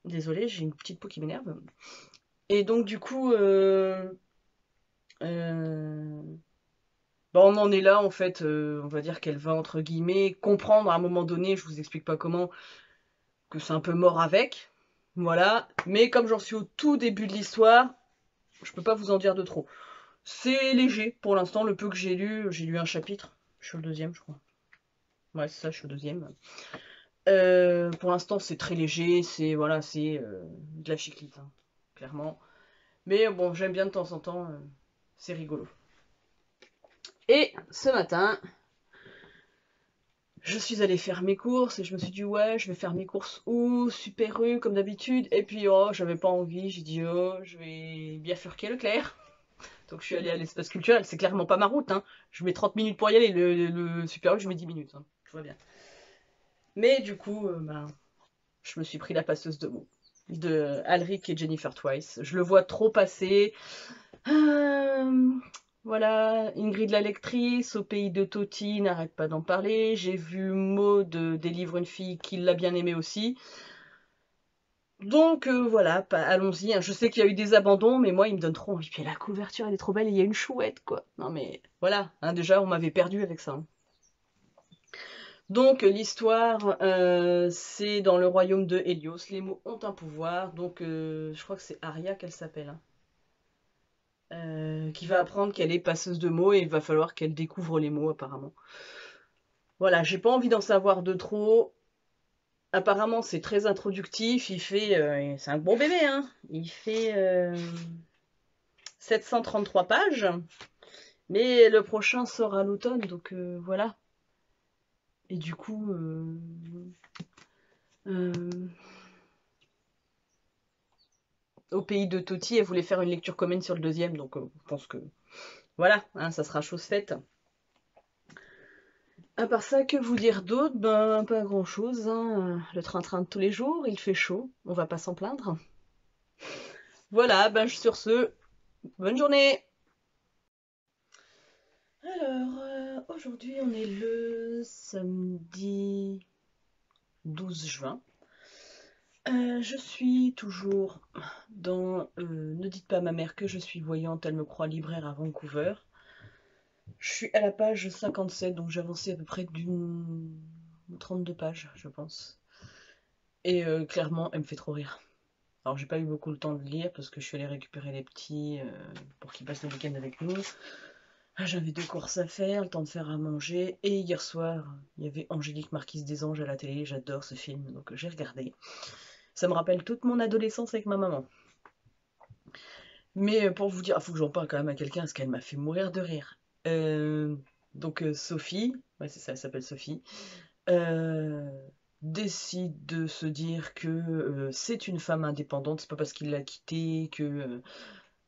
Désolée, j'ai une petite peau qui m'énerve. Et donc du coup, bah, on en est là en fait, on va dire qu'elle va entre guillemets comprendre à un moment donné, je vous explique pas comment, que c'est un peu mort avec, voilà. Mais comme j'en suis au tout début de l'histoire, je peux pas vous en dire de trop. C'est léger pour l'instant, le peu que j'ai lu un chapitre, je suis au deuxième je crois. Ouais c'est ça, je suis au deuxième. Pour l'instant c'est très léger, c'est voilà, c'est de la chiclite, hein. clairement. Mais bon, j'aime bien de temps en temps, c'est rigolo. Et ce matin, je suis allée faire mes courses et je me suis dit ouais, je vais faire mes courses où Super U comme d'habitude. Et puis oh, j'avais pas envie, j'ai dit oh, je vais bifurquer Leclerc. Donc je suis allée à l'espace culturel, c'est clairement pas ma route, hein. Je mets 30 minutes pour y aller, le Super U je mets 10 minutes, hein. Tout va bien. Mais du coup, ben, je me suis pris la passeuse de mots de Alric et Jennifer Twice. Je le vois trop passer. Euh, voilà, Ingrid la lectrice, au pays de Toti, n'arrête pas d'en parler. J'ai vu Maud délivre une fille qui l'a bien aimée aussi. Donc voilà, allons-y, hein. Je sais qu'il y a eu des abandons, mais moi il me donne trop envie. Puis la couverture elle est trop belle et il y a une chouette quoi. Non mais voilà, hein, déjà on m'avait perdu avec ça, hein. Donc l'histoire, c'est dans le royaume de Hélios. Les mots ont un pouvoir. Donc je crois que c'est Arya qu'elle s'appelle, hein. Qui va apprendre qu'elle est passeuse de mots et il va falloir qu'elle découvre les mots apparemment. Voilà, j'ai pas envie d'en savoir de trop. Apparemment c'est très introductif. Il fait, c'est un bon bébé, hein. Il fait 733 pages. Mais le prochain sort à l'automne, donc voilà. Et du coup, euh, au pays de Toti, elle voulait faire une lecture commune sur le deuxième, donc je pense que voilà, hein, ça sera chose faite. À part ça, que vous dire d'autre? Ben, pas grand-chose, hein. Le train-train de tous les jours, il fait chaud, on va pas s'en plaindre. Voilà, ben sur ce, bonne journée! Alors, aujourd'hui on est le samedi 12 juin. Je suis toujours dans Ne dites pas à ma mère que je suis voyante, elle me croit libraire à Vancouver. Je suis à la page 57, donc j'ai avancé à peu près d'une 32 pages, je pense. Et clairement, elle me fait trop rire. Alors j'ai pas eu beaucoup le temps de lire parce que je suis allée récupérer les petits pour qu'ils passent le week-end avec nous. J'avais 2 courses à faire, le temps de faire à manger. Et hier soir, il y avait Angélique Marquise des Anges à la télé. J'adore ce film, donc j'ai regardé. Ça me rappelle toute mon adolescence avec ma maman. Mais pour vous dire, il faut que j'en parle quand même à quelqu'un parce qu'elle m'a fait mourir de rire. Euh, donc Sophie, ouais c'est ça, elle s'appelle Sophie, euh, décide de se dire que c'est une femme indépendante, c'est pas parce qu'il l'a quittée que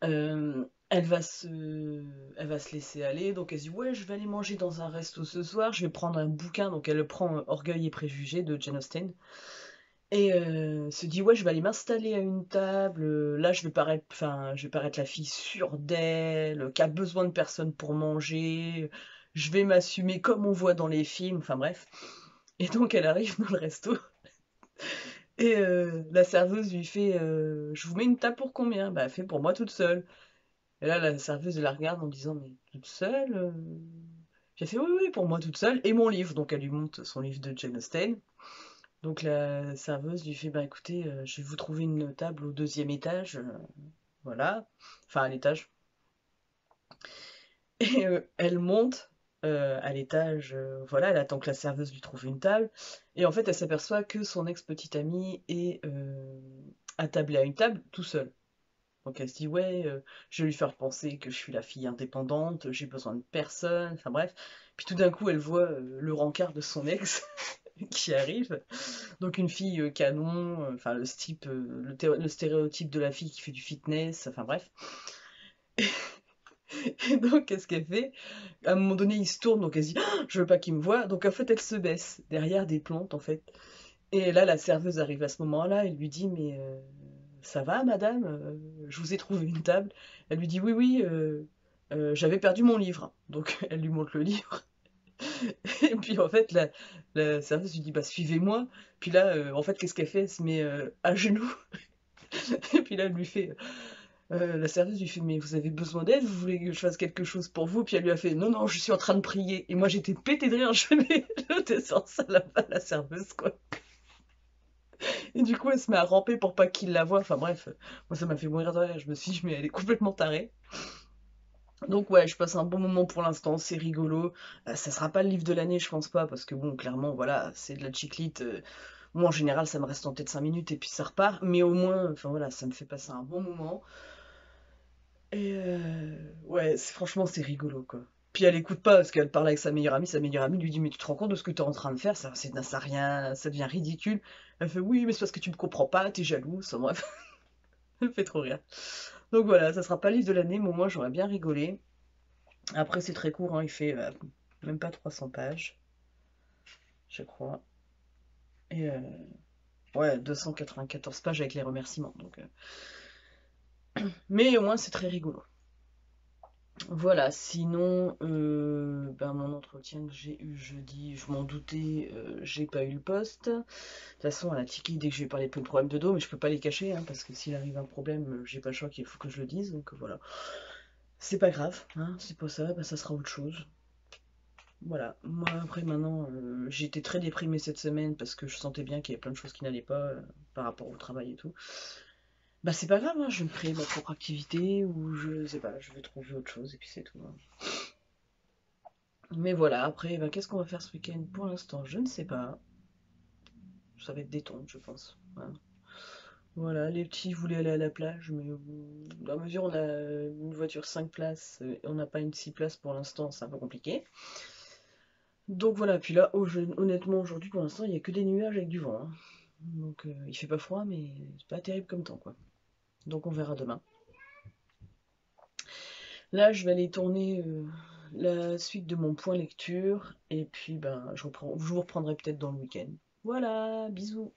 elle va se laisser aller. Donc elle se dit ouais, je vais aller manger dans un resto ce soir, je vais prendre un bouquin. Donc elle prend Orgueil et préjugés de Jane Austen. Et se dit ouais, je vais aller m'installer à une table. Là je vais paraître la fille sûre d'elle, qui a besoin de personne pour manger. Je vais m'assumer comme on voit dans les films, enfin bref. Et donc elle arrive dans le resto et la serveuse lui fait je vous mets une table pour combien? Bah elle fait pour moi toute seule. Et là la serveuse la regarde en disant mais toute seule? Puis elle fait oui oui pour moi toute seule et mon livre. Donc elle lui montre son livre de Jane Austen. Donc la serveuse lui fait bah écoutez je vais vous trouver une table au deuxième étage, voilà, enfin à l'étage. Et elle monte à l'étage, voilà, elle attend que la serveuse lui trouve une table. Et en fait, elle s'aperçoit que son ex-petite ami est attablé à une table tout seul. Donc elle se dit, ouais, je vais lui faire penser que je suis la fille indépendante, j'ai besoin de personne, enfin bref. Puis tout d'un coup, elle voit le rencard de son ex qui arrive. Donc une fille canon, enfin le stéréotype de la fille qui fait du fitness, enfin bref. Et donc, qu'est-ce qu'elle fait? À un moment donné, il se tourne, donc elle se dit ah, je veux pas qu'il me voie. Donc en fait, elle se baisse derrière des plantes, en fait. Et là, la serveuse arrive à ce moment-là, elle lui dit mais ça va, madame? Je vous ai trouvé une table. Elle lui dit oui, oui, j'avais perdu mon livre. Donc elle lui montre le livre. Et puis en fait, la serveuse lui dit bah suivez-moi. Puis là, en fait, qu'est-ce qu'elle fait? Elle se met à genoux. Et puis là, elle lui fait la serveuse lui fait mais vous avez besoin d'aide, vous voulez que je fasse quelque chose pour vous? Puis elle lui a fait non non je suis en train de prier. Et moi j'étais pété de rire, je descends ça là-bas la serveuse quoi. Et du coup elle se met à ramper pour pas qu'il la voie. Enfin bref, moi ça m'a fait mourir de rire. Je me suis dit mais elle est complètement tarée. Donc ouais, je passe un bon moment pour l'instant, c'est rigolo. Ça sera pas le livre de l'année, je pense pas, parce que bon, clairement, voilà, c'est de la chiclite. Moi, en général, ça me reste en tête 5 minutes et puis ça repart. Mais au moins, enfin voilà, ça me fait passer un bon moment. Et ouais, franchement, c'est rigolo, quoi. Puis elle écoute pas parce qu'elle parle avec sa meilleure amie lui dit mais tu te rends compte de ce que tu es en train de faire, ça rien, ça devient ridicule. Elle fait oui mais c'est parce que tu me comprends pas, t'es jalouse, enfin, bref, elle me fait trop rire. Donc voilà, ça sera pas le livre de l'année, mais moi j'aurais bien rigolé. Après c'est très court, hein, il fait même pas 300 pages, je crois. Et ouais, 294 pages avec les remerciements. Donc, mais au moins c'est très rigolo. Voilà, sinon, ben, mon entretien que j'ai eu jeudi, je m'en doutais, j'ai pas eu le poste. De toute façon, à la Tiki, dès que je vais parler de problème de dos, mais je peux pas les cacher, hein, parce que s'il arrive un problème, j'ai pas le choix qu'il faut que je le dise, donc voilà. C'est pas grave, hein, c'est pas ça, ben, ça sera autre chose. Voilà, moi après maintenant, j'ai été très déprimée cette semaine parce que je sentais bien qu'il y avait plein de choses qui n'allaient pas par rapport au travail et tout. Bah c'est pas grave, hein, je vais me créer ma propre activité ou je sais pas, je vais trouver autre chose et puis c'est tout, hein. Mais voilà, après, ben, qu'est-ce qu'on va faire ce week-end? Pour l'instant, je ne sais pas. Ça va être détente, je pense. Voilà. Voilà, les petits voulaient aller à la plage, mais dans la mesure où on a une voiture 5 places et on n'a pas une 6 places pour l'instant, c'est un peu compliqué. Donc voilà, puis là, honnêtement, aujourd'hui, pour l'instant, il n'y a que des nuages avec du vent, hein. Donc il fait pas froid, mais c'est pas terrible comme temps, quoi. Donc on verra demain. Là, je vais aller tourner la suite de mon point lecture, et puis ben, je vous reprendrai peut-être dans le week-end. Voilà, bisous.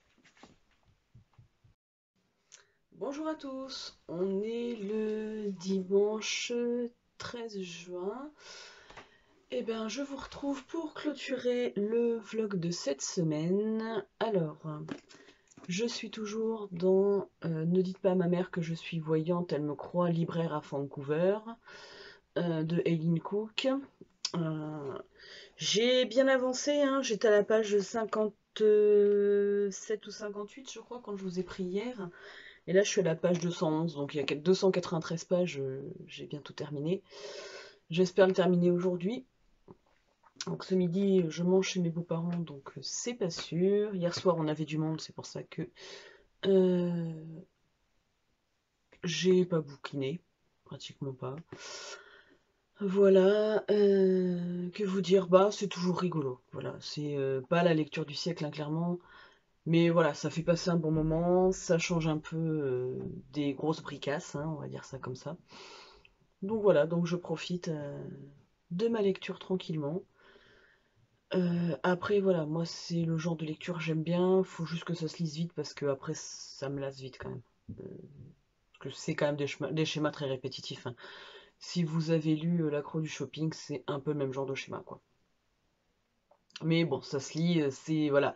Bonjour à tous, on est le dimanche 13 juin. Et bien, je vous retrouve pour clôturer le vlog de cette semaine. Alors, je suis toujours dans Ne dites pas à ma mère que je suis voyante, elle me croit, libraire à Vancouver, de Eileen Cook. J'ai bien avancé, hein, j'étais à la page 57 ou 58, je crois, quand je vous ai pris hier. Et là, je suis à la page 211, donc il y a 293 pages, j'ai bientôt terminé. J'espère le terminer aujourd'hui. Donc ce midi, je mange chez mes beaux-parents, donc c'est pas sûr. Hier soir, on avait du monde, c'est pour ça que euh, j'ai pas bouquiné, pratiquement pas. Voilà, que vous dire, bah c'est toujours rigolo. Voilà, c'est pas la lecture du siècle, hein, clairement. Mais voilà, ça fait passer un bon moment, ça change un peu des grosses bricasses, hein, on va dire ça comme ça. Donc voilà, donc je profite de ma lecture tranquillement. Après voilà, moi c'est le genre de lecture que j'aime bien, faut juste que ça se lise vite parce que après ça me lasse vite quand même. Euh, Parce que c'est quand même des schémas très répétitifs, hein. Si vous avez lu L'accro du shopping, c'est un peu le même genre de schéma quoi. Mais bon, ça se lit, c'est voilà,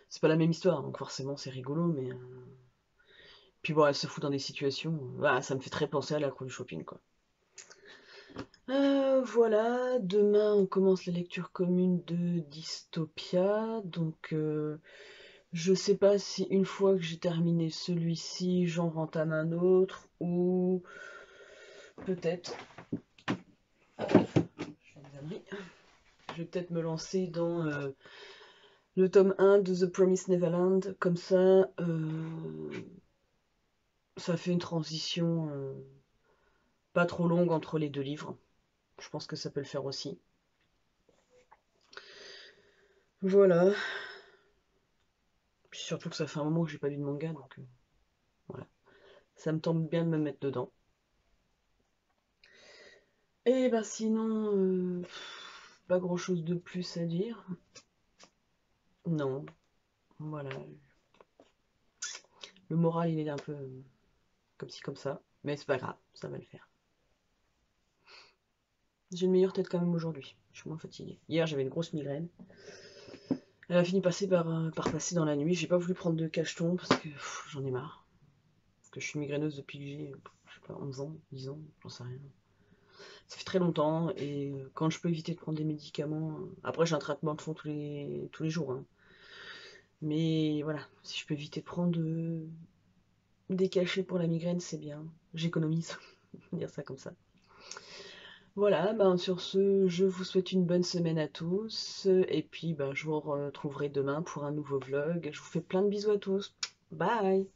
c'est pas la même histoire, donc forcément c'est rigolo, mais puis bon, elle se fout dans des situations, voilà, ça me fait très penser à L'accro du shopping quoi. Voilà, demain on commence la lecture commune de Dystopia, donc je sais pas si une fois que j'ai terminé celui-ci, j'en rentame un autre, ou peut-être, je vais peut-être me lancer dans le tome 1 de The Promised Neverland, comme ça fait une transition pas trop longue entre les deux livres. Je pense que ça peut le faire aussi. Voilà. Puis surtout que ça fait un moment que j'ai pas lu de manga, donc voilà. Ça me tente bien de me mettre dedans. Et ben sinon, pas grand chose de plus à dire. Non, voilà. Le moral il est un peu comme ci comme ça, mais c'est pas grave, ça va le faire. J'ai une meilleure tête quand même aujourd'hui, je suis moins fatiguée. Hier j'avais une grosse migraine. Elle a fini par passer dans la nuit. J'ai pas voulu prendre de cacheton parce que j'en ai marre. Parce que je suis migraineuse depuis que j'ai, je sais pas, 11 ans, 10 ans, j'en sais rien. Ça fait très longtemps et quand je peux éviter de prendre des médicaments. Après j'ai un traitement de fond tous les jours, hein. Mais voilà, si je peux éviter de prendre des cachets pour la migraine, c'est bien. J'économise, on va dire ça comme ça. Voilà, ben sur ce, je vous souhaite une bonne semaine à tous. Et puis, ben, je vous retrouverai demain pour un nouveau vlog. Je vous fais plein de bisous à tous. Bye!